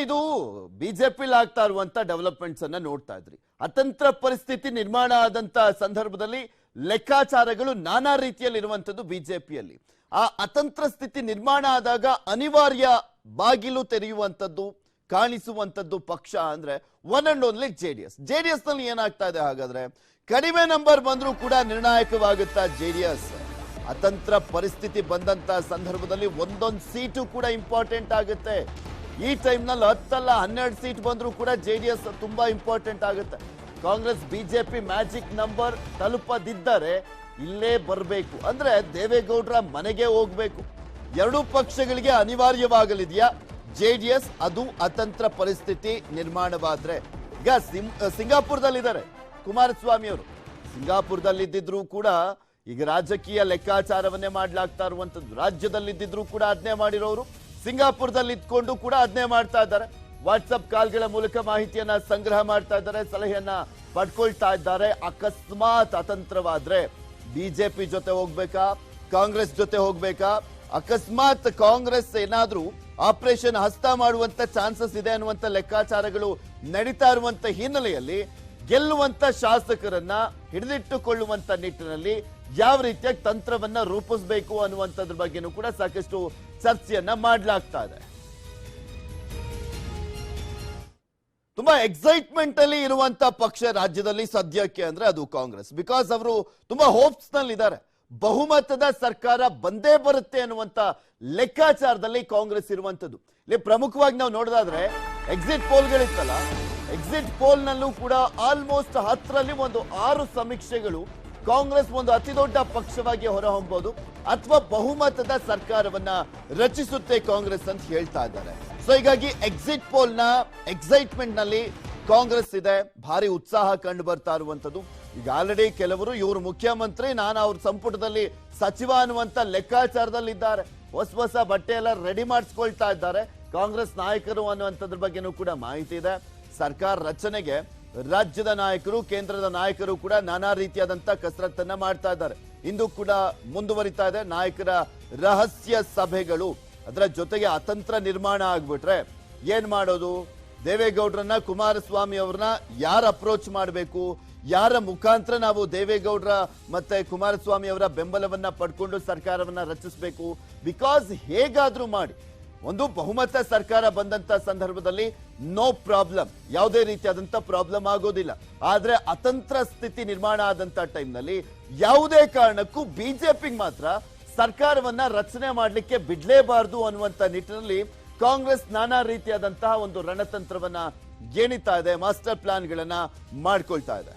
ಇದು ಬಿಜೆಪಿ ಆಗ್ತಾ ಇರುವಂತ ಡೆವಲಪ್ಮೆಂಟ್ಸ್ ಅನ್ನ ನೋಡ್ತಾ ಇದ್ರಿ. ಅತಂತ್ರ ಪರಿಸ್ಥಿತಿ ನಿರ್ಮಾಣ ಆದಂತ ಸಂದರ್ಭದಲ್ಲಿ ಲೆಕ್ಕಾಚಾರಗಳು ನಾನಾ ರೀತಿಯಲ್ಲಿ ಇರುವಂತದ್ದು ಬಿಜೆಪಿಯಲ್ಲಿ. ಆ ಅತಂತ್ರ ಸ್ಥಿತಿ ನಿರ್ಮಾಣ ಆದಾಗ ಅನಿವಾರ್ಯ ಬಾಗಿಲು ತೆರೆಯುವಂತದ್ದು ಕಾಣಿಸುವಂತದ್ದು ಪಕ್ಷ ಅಂದ್ರೆ ಒನ್ ಅಂಡ್ ಓನ್ಲಿ ಜೆಡಿಎಸ್ ನಲ್ಲಿ ಏನಾಗ್ತಾ ಇದೆ ಹಾಗಾದ್ರೆ? ಕಡಿಮೆ ನಂಬರ್ ಬಂದ್ರೂ ಕೂಡ ನಿರ್ಣಾಯಕವಾಗುತ್ತಾ ಜೆಡಿಎಸ್. ಅತಂತ್ರ ಪರಿಸ್ಥಿತಿ ಬಂದಂತ ಸಂದರ್ಭದಲ್ಲಿ ಒಂದೊಂದು ಸೀಟು ಕೂಡ ಇಂಪಾರ್ಟೆಂಟ್ ಆಗುತ್ತೆ. ಈ ಟೈಮ್ ನಲ್ಲಿ 10 ಅಲ್ಲ 12 ಸೀಟ್ ಬಂದ್ರೂ ಕೂಡ ಜೆಡಿಎಸ್ ತುಂಬಾ ಇಂಪಾರ್ಟೆಂಟ್ ಆಗುತ್ತೆ. ಕಾಂಗ್ರೆಸ್ ಬಿಜೆಪಿ ಮ್ಯಾಜಿಕ್ ನಂಬರ್ ತಲುಪದಿದ್ದರೆ ಇಲ್ಲೇ ಬರಬೇಕು ಅಂದ್ರೆ ದೇವೇಗೌಡರ ಮನೆಗೆ ಹೋಗ್ಬೇಕು. ಎರಡೂ ಪಕ್ಷಗಳಿಗೆ ಅನಿವಾರ್ಯವಾಗಲಿದೆಯಾ ಜೆಡಿಎಸ್? ಅದು ಅತಂತ್ರ ಪರಿಸ್ಥಿತಿ ನಿರ್ಮಾಣವಾದ್ರೆ. ಈಗ ಸಿಂಗಾಪುರದಲ್ಲಿದ್ದಾರೆ ಕುಮಾರಸ್ವಾಮಿ ಅವರು. ಸಿಂಗಾಪುರದಲ್ಲಿದ್ದಿದ್ರು ಕೂಡ ಈಗ ರಾಜಕೀಯ ಲೆಕ್ಕಾಚಾರವನ್ನೇ ಮಾಡ್ಲಾಗ್ತಾ ಇರುವಂತದ್ದು. ರಾಜ್ಯದಲ್ಲಿದ್ದಿದ್ರು ಕೂಡ ಅದನ್ನೇ ಮಾಡಿರೋರು ಸಿಂಗಾಪುರದಲ್ಲಿ ಇದ್ಕೊಂಡು ಕೂಡ ಅದನ್ನೇ ಮಾಡ್ತಾ ಇದ್ದಾರೆ. ವಾಟ್ಸಪ್ ಕಾಲ್ಗಳ ಮೂಲಕ ಮಾಹಿತಿಯನ್ನ ಸಂಗ್ರಹ ಮಾಡ್ತಾ ಇದ್ದಾರೆ, ಸಲಹೆಯನ್ನ ಪಡ್ಕೊಳ್ತಾ ಇದ್ದಾರೆ. ಅಕಸ್ಮಾತ್ ಅತಂತ್ರವಾದ್ರೆ ಬಿಜೆಪಿ ಜೊತೆ ಹೋಗ್ಬೇಕಾ, ಕಾಂಗ್ರೆಸ್ ಜೊತೆ ಹೋಗ್ಬೇಕಾ? ಅಕಸ್ಮಾತ್ ಕಾಂಗ್ರೆಸ್ ಏನಾದ್ರೂ ಆಪರೇಷನ್ ಹಸ್ತ ಮಾಡುವಂತ ಚಾನ್ಸಸ್ ಇದೆ ಅನ್ನುವಂತ ಲೆಕ್ಕಾಚಾರಗಳು ನಡೀತಾ ಇರುವಂತ ಹಿನ್ನೆಲೆಯಲ್ಲಿ ಗೆಲ್ಲುವಂತ ಶಾಸಕರನ್ನ ಹಿಡಿದಿಟ್ಟುಕೊಳ್ಳುವಂತ ನಿಟ್ಟಿನಲ್ಲಿ ಯಾವ ರೀತಿಯಾಗಿ ತಂತ್ರವನ್ನ ರೂಪಿಸಬೇಕು ಅನ್ನುವಂಥದ್ರ ಬಗ್ಗೆನೂ ಕೂಡ ಸಾಕಷ್ಟು ಚರ್ಚೆಯನ್ನ ಮಾಡಲಾಗ್ತಾ ಇದೆ. ತುಂಬಾ ಎಕ್ಸೈಟ್ಮೆಂಟ್ ಅಲ್ಲಿ ಇರುವಂತ ಪಕ್ಷ ರಾಜ್ಯದಲ್ಲಿ ಸದ್ಯಕ್ಕೆ ಅಂದ್ರೆ ಅದು ಕಾಂಗ್ರೆಸ್. ಬಿಕಾಸ್ ಅವರು ತುಂಬಾ ಹೋಪ್ಸ್ ನಲ್ಲಿ ಇದ್ದಾರೆ. ಬಹುಮತದ ಸರ್ಕಾರ ಬಂದೇ ಬರುತ್ತೆ ಅನ್ನುವಂತ ಲೆಕ್ಕಾಚಾರದಲ್ಲಿ ಕಾಂಗ್ರೆಸ್ ಇರುವಂತದ್ದು. ಇಲ್ಲಿ ಪ್ರಮುಖವಾಗಿ ನಾವು ನೋಡೋದಾದ್ರೆ ಎಕ್ಸಿಟ್ ಪೋಲ್ಗಳಿತ್ತಲ್ಲ, ಎಕ್ಸಿಟ್ ಪೋಲ್ ನಲ್ಲೂ ಕೂಡ ಆಲ್ಮೋಸ್ಟ್ 10ರಲ್ಲಿ ಒಂದು 6 ಸಮೀಕ್ಷೆಗಳು ಕಾಂಗ್ರೆಸ್ ಒಂದು ಅತಿ ದೊಡ್ಡ ಪಕ್ಷವಾಗಿ ಹೊರಹೊಮ್ಮಬಹುದು ಅಥವಾ ಬಹುಮತದ ಸರ್ಕಾರವನ್ನ ರಚಿಸುತ್ತೆ ಕಾಂಗ್ರೆಸ್ ಅಂತ ಹೇಳ್ತಾ ಇದ್ದಾರೆ. ಸೊ ಹೀಗಾಗಿ ಎಕ್ಸಿಟ್ ಪೋಲ್ ನ ಎಕ್ಸೈಟ್ಮೆಂಟ್ ನಲ್ಲಿ ಕಾಂಗ್ರೆಸ್ ಇದೆ. ಭಾರಿ ಉತ್ಸಾಹ ಕಂಡು ಬರ್ತಾ ಇರುವಂತದ್ದು. ಈಗ ಆಲ್ರೆಡಿ ಕೆಲವರು ಇವರು ಮುಖ್ಯಮಂತ್ರಿ, ನಾನು ಅವ್ರ ಸಂಪುಟದಲ್ಲಿ ಸಚಿವ ಅನ್ನುವಂತ ಲೆಕ್ಕಾಚಾರದಲ್ಲಿ ಇದ್ದಾರೆ. ಹೊಸ ಬಟ್ಟೆ ಎಲ್ಲ ರೆಡಿ ಮಾಡಿಸ್ಕೊಳ್ತಾ ಇದ್ದಾರೆ ಕಾಂಗ್ರೆಸ್ ನಾಯಕರು ಅನ್ನುವಂಥದ್ರ ಬಗ್ಗೆನೂ ಕೂಡ ಮಾಹಿತಿ ಇದೆ. ಸರ್ಕಾರ ರಚನೆಗೆ ರಾಜ್ಯದ ನಾಯಕರು, ಕೇಂದ್ರದ ನಾಯಕರು ಕೂಡ ನಾನಾ ರೀತಿಯಾದಂತ ಕಸರತ್ತನ್ನ ಮಾಡ್ತಾ ಇದ್ದಾರೆ. ಇಂದು ಕೂಡ ಮುಂದುವರಿತಾ ಇದೆ ನಾಯಕರ ರಹಸ್ಯ ಸಭೆಗಳು. ಅದರ ಜೊತೆಗೆ ಅತಂತ್ರ ನಿರ್ಮಾಣ ಆಗ್ಬಿಟ್ರೆ ಏನ್ ಮಾಡೋದು? ದೇವೇಗೌಡರನ್ನ, ಕುಮಾರಸ್ವಾಮಿ ಅವ್ರನ್ನ ಯಾರು ಅಪ್ರೋಚ್ ಮಾಡಬೇಕು, ಯಾರ ಮುಖಾಂತರ ನಾವು ದೇವೇಗೌಡರ ಮತ್ತೆ ಕುಮಾರಸ್ವಾಮಿ ಅವರ ಬೆಂಬಲವನ್ನ ಪಡ್ಕೊಂಡು ಸರ್ಕಾರವನ್ನ ರಚಿಸಬೇಕು? ಬಿಕಾಸ್ ಹೇಗಾದ್ರೂ ಮಾಡಿ ಒಂದು ಬಹುಮತ ಸರ್ಕಾರ ಬಂದಂತ ಸಂದರ್ಭದಲ್ಲಿ ನೋ ಪ್ರಾಬ್ಲಮ್, ಯಾವುದೇ ರೀತಿಯಾದಂತ ಪ್ರಾಬ್ಲಮ್ ಆಗೋದಿಲ್ಲ. ಆದ್ರೆ ಅತಂತ್ರ ಸ್ಥಿತಿ ನಿರ್ಮಾಣ ಆದಂತ ಟೈಮ್ ನಲ್ಲಿ ಯಾವುದೇ ಕಾರಣಕ್ಕೂ ಬಿಜೆಪಿ ಮಾತ್ರ ಸರ್ಕಾರವನ್ನ ರಚನೆ ಮಾಡಲಿಕ್ಕೆ ಬಿಡ್ಲೇಬಾರದು ಅನ್ನುವಂತ ನಿಟ್ಟಿನಲ್ಲಿ ಕಾಂಗ್ರೆಸ್ ನಾನಾ ರೀತಿಯಾದಂತಹ ಒಂದು ರಣತಂತ್ರವನ್ನ ಏಣಿತಾ ಇದೆ, ಮಾಸ್ಟರ್ ಪ್ಲಾನ್ ಗಳನ್ನ ಮಾಡ್ಕೊಳ್ತಾ ಇದೆ.